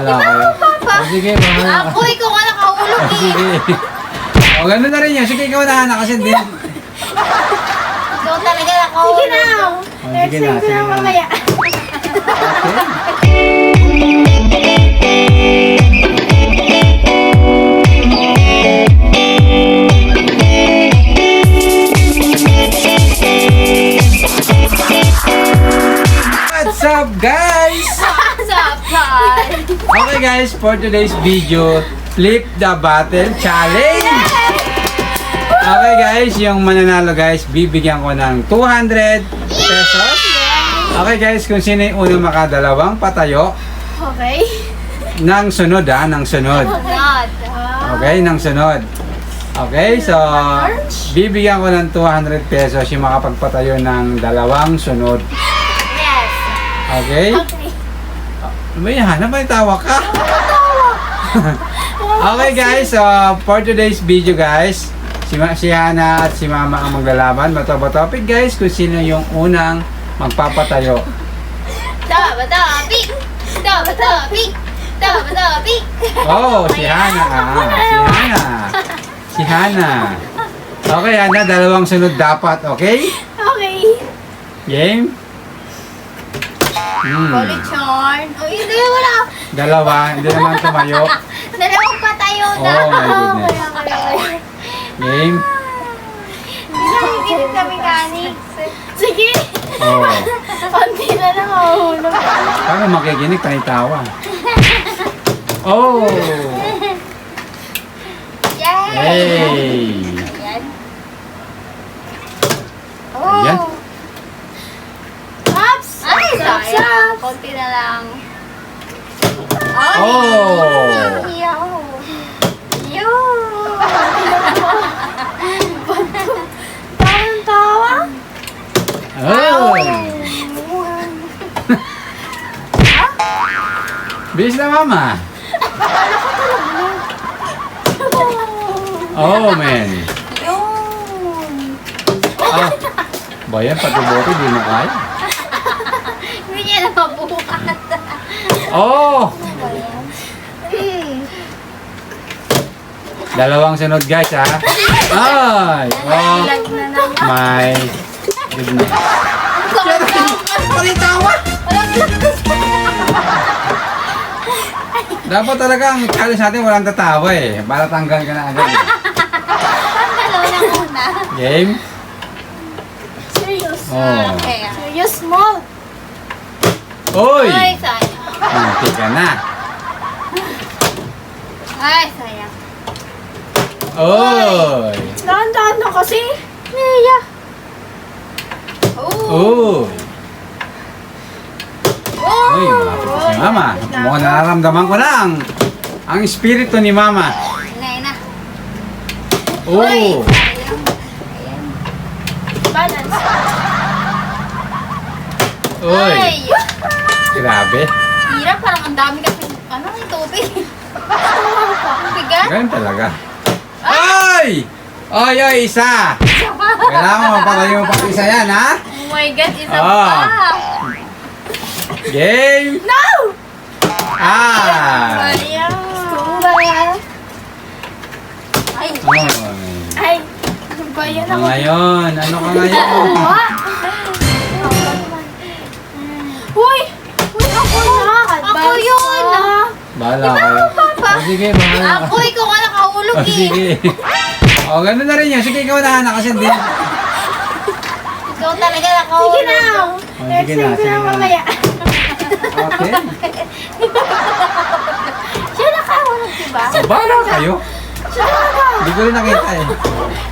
Bahala kayo. O, sige, bahala ka. Ako, ikaw nga nakahulog O, eh. sige. O, gano'n na rin yan. Sige, ikaw na kasi hindi. Ikaw talaga nakahulog. Sige na. O, sige na, sige na. Mamaya. Okay. What's up, guys? Sapay. Okay guys, for today's video, Flip the Bottle Challenge! Okay guys, yung mananalo guys, bibigyan ko ng 200 pesos. Okay guys, kung sino yung unang makadalawang patayo Okay. ng sunod ng sunod. Not. Okay, ng sunod. Okay, so bibigyan ko ng 200 pesos yung makapagpatayo ng dalawang sunod. Yes. Okay? Okay. May hanap, may tawa ka. Okay guys, so for today's video guys, si Hana at si Mama ang maglalaban. Topic guys, kung sino yung unang magpapatayo. Topic. Topic. Topic. Oh, si Hana. Si Hana. Okay, Hana, dalawang sunod dapat, okay? Okay. Game? Polichorn. Oh, hindi, wala. Dalawa, hindi naman tumayo. Dalawang patayo na. Oh my goodness. Game? Nakikinig kami kanik. Sige. Oh. Konti na lang mahulog. Paano makikinig, panitawa? Oh! Yay! Hey! Ayan. Ayan. Pops. Ay, Pops. sayang. Konti na lang. Oh! Yaw. Tawang-tawa. Oh! Bilis na, Mama! Oh, man! Yun. Ah, ba yan? Pati bote, di mo kaya? Hindi niya napabukat. Oh! Dalawang sunod, guys, ha? Ay! Oh! Ilag na naman. My goodness. Palitawa! Walang lakas. Dapat talaga ang challenge natin walang tatawa eh. Para tanggal ka na agad. Dalawa na muna. Game? Serious. Oh. Okay. Serious small. Oy! Ay, sayang. Munti ka na. Ay, sayang. Oy! Dahan-dahan na kasi. Leia. Oh. Oy! Uy, malapit na si Mama. Mukhang nararamdaman ko lang ang espiritu ni Mama. Na. Oh! Sayang. Ayan. Balance. Oy! Ay. Grabe. Hirap, parang ang dami kasi, ano, yung tubig. Ang bigat. Ganun talaga. Ay! Oy, oy, isa! Kailangan mo mapatayo mo pang isa yan, ha? Oh my God, isa Ah. pa. Game! No! Ah! Sayang. Bayan. Ay, Oy. Ay. Bayan Ano ako. ngayon? Ano ka ngayon? Uy! Uy, ako na. Ako yun. Bahala kayo. Papa. O, sige, bahala ka. Ako, ikaw nga nakahulog O, eh. sige. O, ganun na rin yan. Sige, ikaw na kasi hindi. Ikaw talaga nakahulog. Sige na. O, sige na, sige na. Mamaya. Okay. Siya nakahulog, diba? O, bahala kayo. Siya na. Hindi ko rin nakita eh.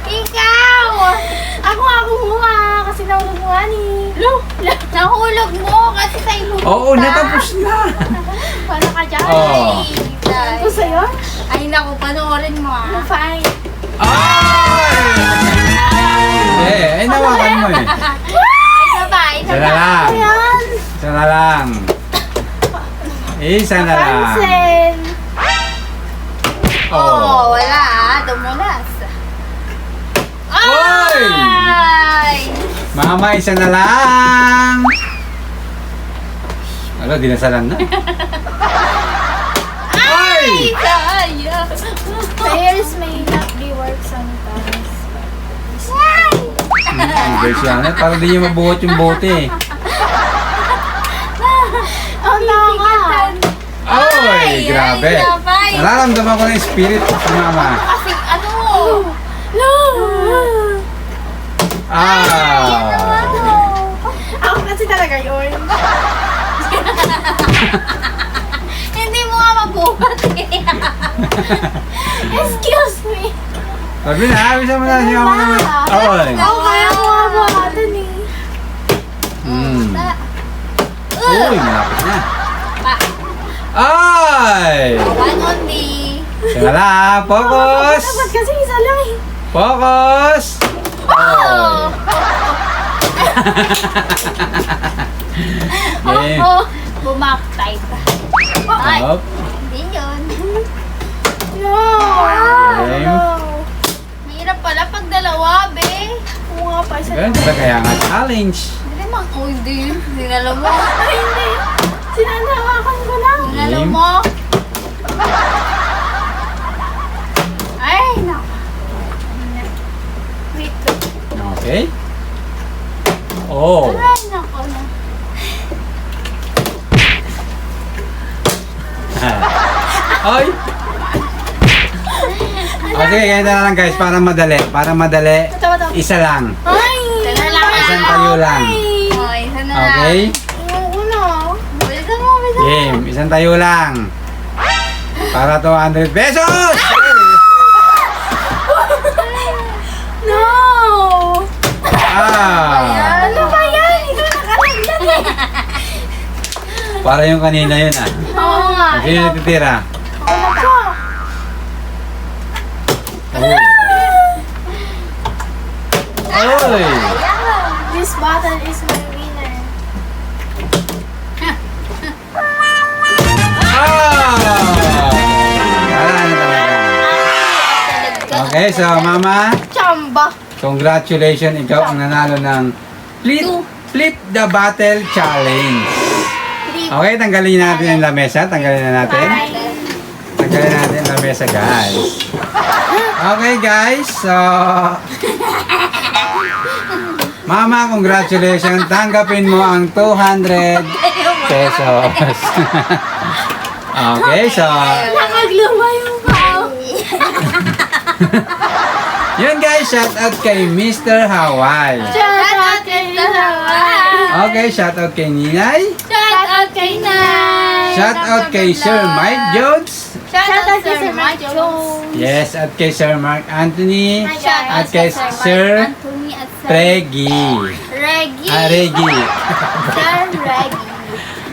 Ikaw! Ako kumuha kasi nahulog mo nga ni. Nahulog mo kasi sa'yo lumita. Oo, natapos na. Paano ka dyan? Oh. Ito sa'yo? Ay, naku, panoorin mo ah. Fine. Ay! Nawakan mo eh. Isa pa, isa Isa na pa. lang. Ayan. Isa na lang. Isa na lang. Pansin. Oh, wala ah. Dumulas. Oy! Ay! Mama, isa na lang. Ano, dinasalan na. Uy! Sayang. Prayers may not be work sometimes. Guys yan eh. Para di niya mabuhat yung bote eh. Oh, naka! Oy! Grabe. Labay. Nararamdaman ko na yung spirit si mama. Kasi ano? No! Ah! Ako kasi talaga yun. Hindi mo nga mabuhat eh. Excuse me. Sabi na, bisa mo na si mama naman. Oy! Ako kaya ko mabuhatan eh. Hmm. Uy, malapit na. Ay! One only. Sige na, focus! Dapat kasi isa lang eh. Focus! Oh! Game. Oh! Bumaktay pa. Ay, Up. hindi yun. No! Game. No! Mahirap pala pag dalawa, be. Oo nga pa, isa lang. Ganda kaya nga challenge. Hindi mang, oh, hindi. Sinalo mo. Ay, hindi. Sinanawakan ko lang. Sinalo Game. mo. Ay, naku. Wait. Okay. Oh. Ay, naku na. Ay! O sige, ganito na lang guys, para madali. Para madali, Ito. isa lang. Ay! Isa na lang. Isang tayo lang. Oh, isa na lang. Okay? Yung uno. Bilisan mo, bilisan mo. Game, isang tayo lang. Para 200 pesos! No! Ah! Ano ba yan? Ito nakalaglag eh. Para yung kanina yun ah. Oo nga. Sino natitira? Ako na to. Oh. Oy! This bottle is my winner. Ah! Wala na talaga. Okay, so mama, Chamba. congratulations, ikaw ang nanalo ng Flip the Battle Challenge. Okay, tanggalin natin yung lamesa. Tanggalin na natin. Tanggalin natin yung lamesa, guys. Okay, guys. So, mama, congratulations. Tanggapin mo ang 200 pesos. Okay, so, Nakagluma yung kao. yun guys, shout out kay Mr. Hawaii. Shout out kay Okay, shout out kay Ninay. Shout out kay Nay. Shout out kay Sir Mike Jones. Shout out kay Sir Mike Jones. Yes, at kay Sir Mark Anthony. Shout At out kay Sir Anthony at Sir Reggie. Reggie. Reggie. Sir Reggie.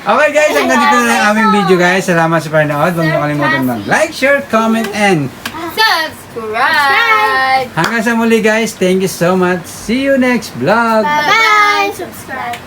Okay guys, hanggang dito na lang ang aming video guys. Salamat sa panonood. Huwag niyo kalimutan mag-like, share, comment, and Subscribe. hanggang sa muli guys. Thank you so much. See you next vlog. Bye-bye. Subscribe.